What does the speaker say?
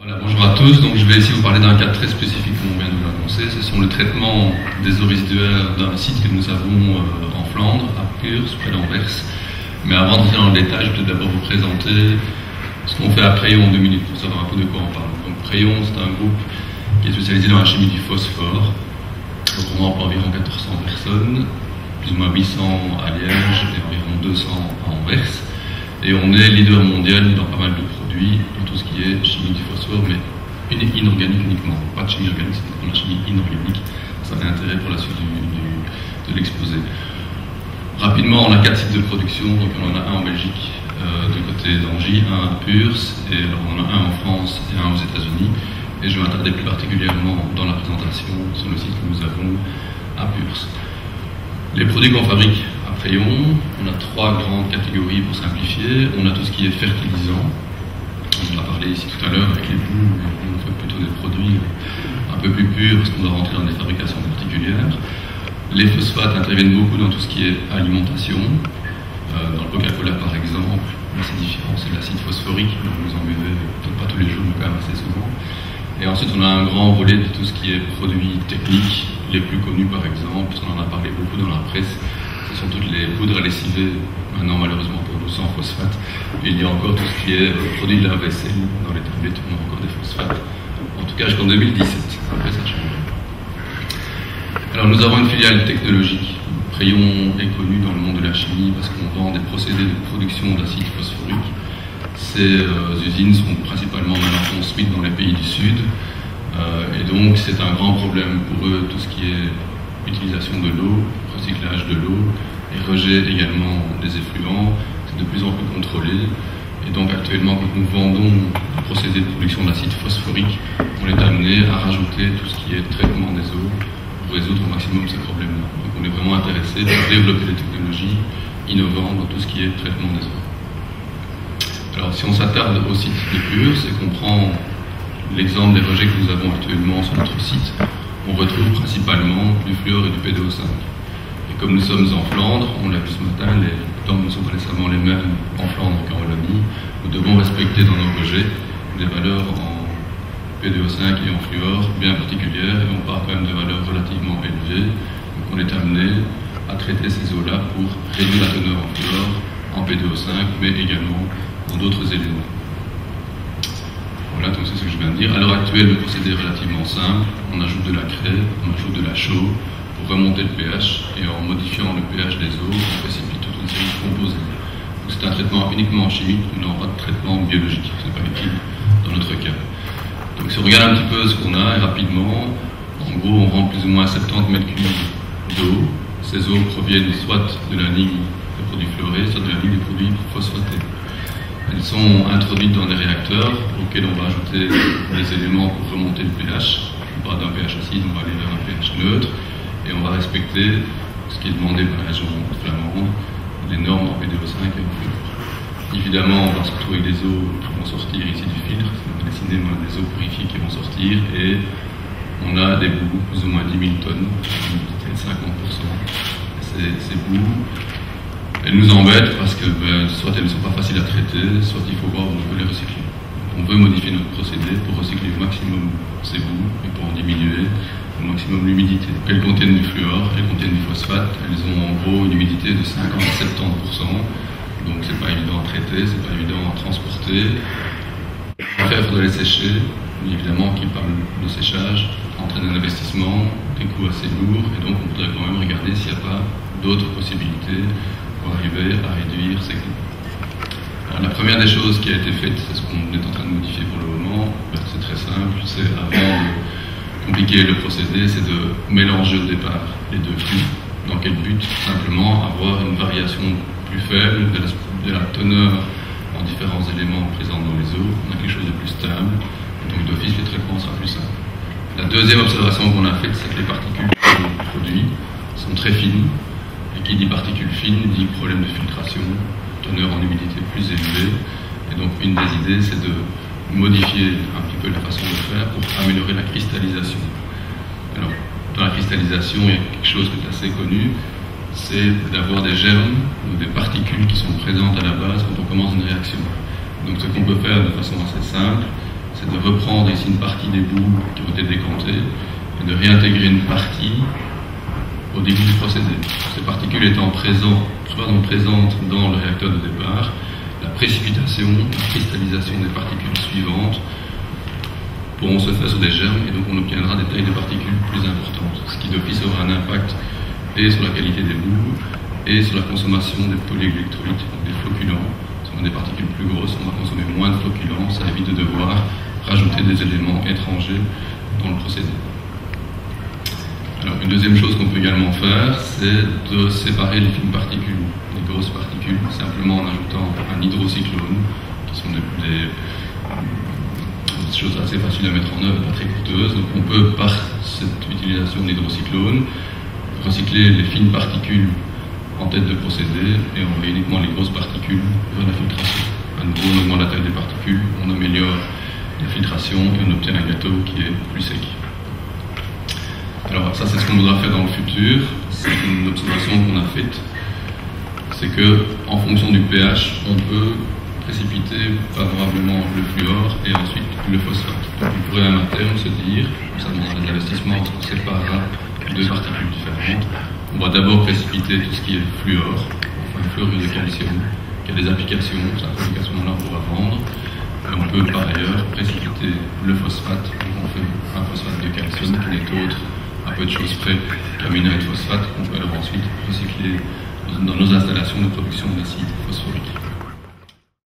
Voilà, bonjour à tous. Donc, je vais ici vous parler d'un cas très spécifique comme on vient de vous l'annoncer. Ce sont le traitement des eaux résiduaires d'un site que nous avons en Flandre, à Puurs, près d'Anvers. Mais avant d'entrer dans le détail, je vais peut-être d'abord vous présenter ce qu'on fait à Preyon en 2 minutes pour savoir un peu de quoi on parle. Donc, Preyon, c'est un groupe qui est spécialisé dans la chimie du phosphore. Donc, on emploie environ 1400 personnes, plus ou moins 800 à Liège et environ 200 à Anvers. Et on est leader mondial dans pas mal de produits, dans tout ce qui est chimie du phosphore, mais inorganique uniquement. Pas de chimie organique, c'est pour la chimie inorganique. Ça a intérêt pour la suite de l'exposé. Rapidement, on a 4 sites de production. Donc on en a un en Belgique, du côté d'Angy, un à Puurs, et alors on en a un en France et un aux États-Unis. Et je vais m'attarder plus particulièrement dans la présentation sur le site que nous avons à Puurs. Les produits qu'on fabrique à Preyon, on a 3 grandes catégories pour simplifier. On a tout ce qui est fertilisant. On en a parlé ici tout à l'heure avec les boues. On fait plutôt des produits un peu plus purs parce qu'on doit rentrer dans des fabrications particulières. Les phosphates interviennent beaucoup dans tout ce qui est alimentation. Dans le Coca-Cola par exemple, l'acidifiant c'est l'acide phosphorique, donc vous en buvez peut-être pas tous les jours mais quand même assez souvent. Et ensuite on a un grand volet de tout ce qui est produits techniques, les plus connus par exemple, parce qu'on en a parlé beaucoup dans la presse, ce sont toutes les poudres à lessiver, maintenant malheureusement pour nous sans phosphate. Et il y a encore tout ce qui est produits de la vaisselle, dans les tablettes on a encore des phosphates, en tout cas jusqu'en 2017, après ça change. Alors nous avons une filiale technologique. Preyon est connu dans le monde de la chimie parce qu'on vend des procédés de production d'acide phosphorique. Ces usines sont principalement maintenant construites dans les pays du Sud et donc c'est un grand problème pour eux tout ce qui est utilisation de l'eau, recyclage de l'eau et rejet également des effluents. C'est de plus en plus contrôlé et donc actuellement quand nous vendons des procédés de production d'acide phosphorique, on est amené à rajouter tout ce qui est traitement des eaux pour résoudre au maximum ces problèmes-là. Donc on est vraiment intéressé pour développer des technologies innovantes dans tout ce qui est traitement des eaux. Alors si on s'attarde au site de Puurs et qu'on prend l'exemple des rejets que nous avons actuellement sur notre site, on retrouve principalement du fluor et du PDO5. Et comme nous sommes en Flandre, on l'a vu ce matin, les normes ne sont pas nécessairement les mêmes en Flandre qu'en Wallonie. Nous devons respecter dans nos rejets des valeurs en PDO5 et en fluor bien particulières, et on parle quand même de valeurs relativement élevées. Donc on est amené à traiter ces eaux-là pour réduire la teneur en fluor, en PDO5, mais également dans d'autres éléments. Voilà, donc c'est ce que je viens de dire. À l'heure actuelle, le procédé est relativement simple. On ajoute de la craie, on ajoute de la chaux pour remonter le pH, et en modifiant le pH des eaux, on précipite toute une série de composés. C'est un traitement uniquement chimique, nous n'avons pas de traitement biologique, ce n'est pas utile dans notre cas. Donc si on regarde un petit peu ce qu'on a, et rapidement, en gros on rend plus ou moins 70 mètres cubes d'eau. Ces eaux proviennent soit de la ligne des produits fluorés, soit de la ligne des produits phosphatés. Elles sont introduites dans des réacteurs auxquels on va ajouter des éléments pour remonter le pH. On part d'un pH acide, on va aller vers un pH neutre, et on va respecter ce qui est demandé par la région flamande, les normes en PDO5 et en fluor. Évidemment, on va se retrouver avec des eaux qui vont sortir ici du filtre, on va dessiner des eaux purifiées qui vont sortir, et on a des boues, plus ou moins 10 000 tonnes, peut-être 50%. Ces boues, elles nous embêtent parce que soit elles ne sont pas faciles à traiter, soit il faut voir où on peut les recycler. On veut modifier notre procédé pour recycler au maximum ces boues et pour en diminuer au maximum l'humidité. Elles contiennent du fluor, elles contiennent du phosphate, elles ont en gros une humidité de 50 à 70%. Donc c'est pas évident à traiter, c'est pas évident à transporter. Après, il faudrait les sécher. Évidemment, qui parle de séchage entraîne un investissement, des coûts assez lourds, et donc on voudrait quand même regarder s'il n'y a pas d'autres possibilités pour arriver à réduire ces coûts. Alors, la première des choses qui a été faite, c'est ce qu'on est en train de modifier pour le moment. C'est très simple, c'est avant de compliquer le procédé, c'est de mélanger au départ les deux flux. Dans quel but? Simplement avoir une variation plus faible de la teneur en différents éléments présents dans les eaux. On a quelque chose de plus stable, donc d'office le traitement sera plus simple. La deuxième observation qu'on a faite, c'est que les particules du produit sont très fines, et qui dit particules fines dit problème de filtration, teneur en humidité plus élevée, et donc une des idées c'est de modifier un petit peu la façon de faire pour améliorer la cristallisation. Alors, dans la cristallisation, il y a quelque chose qui est assez connu, c'est d'avoir des germes ou des particules qui sont présentes à la base quand on commence une réaction. Donc ce qu'on peut faire de façon assez simple, c'est de reprendre ici une partie des boues qui ont été décantées et de réintégrer une partie au début du procédé. Ces particules étant présentes dans le réacteur de départ, la précipitation, la cristallisation des particules suivantes pourront se faire sur des germes et donc on obtiendra des tailles de particules plus importantes, ce qui d'office aura un impact et sur la qualité des boues et sur la consommation des polyélectrolytes, donc des flocculants. Si on a des particules plus grosses, on va consommer moins de flocculants, ça évite de devoir rajouter des éléments étrangers dans le procédé. Alors, une deuxième chose qu'on peut également faire, c'est de séparer les fines particules, les grosses particules, simplement en ajoutant un hydrocyclone, qui sont des choses assez faciles à mettre en œuvre, pas très coûteuses. Donc, on peut, par cette utilisation d'hydrocyclone, recycler les fines particules en tête de procédé et envoyer uniquement les grosses particules vers la filtration. À nouveau, on augmente la taille des particules, on améliore la filtration et on obtient un gâteau qui est plus sec. Alors ça, c'est ce qu'on voudra faire dans le futur. C'est une observation qu'on a faite. C'est que, en fonction du pH, on peut précipiter favorablement le fluor et ensuite le phosphate. On pourrait à terme se dire, ça demandera des investissements, parce qu'on séparera deux particules différentes. On va d'abord précipiter tout ce qui est fluor, enfin le fluorure de calcium, qui a des applications, cette application-là on pourra vendre. Et on peut par ailleurs précipiter le phosphate, on fait un phosphate de calcium qui n'est autre, à peu de choses près, qu'aminoïde phosphate, qu'on peut alors ensuite recycler dans nos installations de production d'acide phosphorique.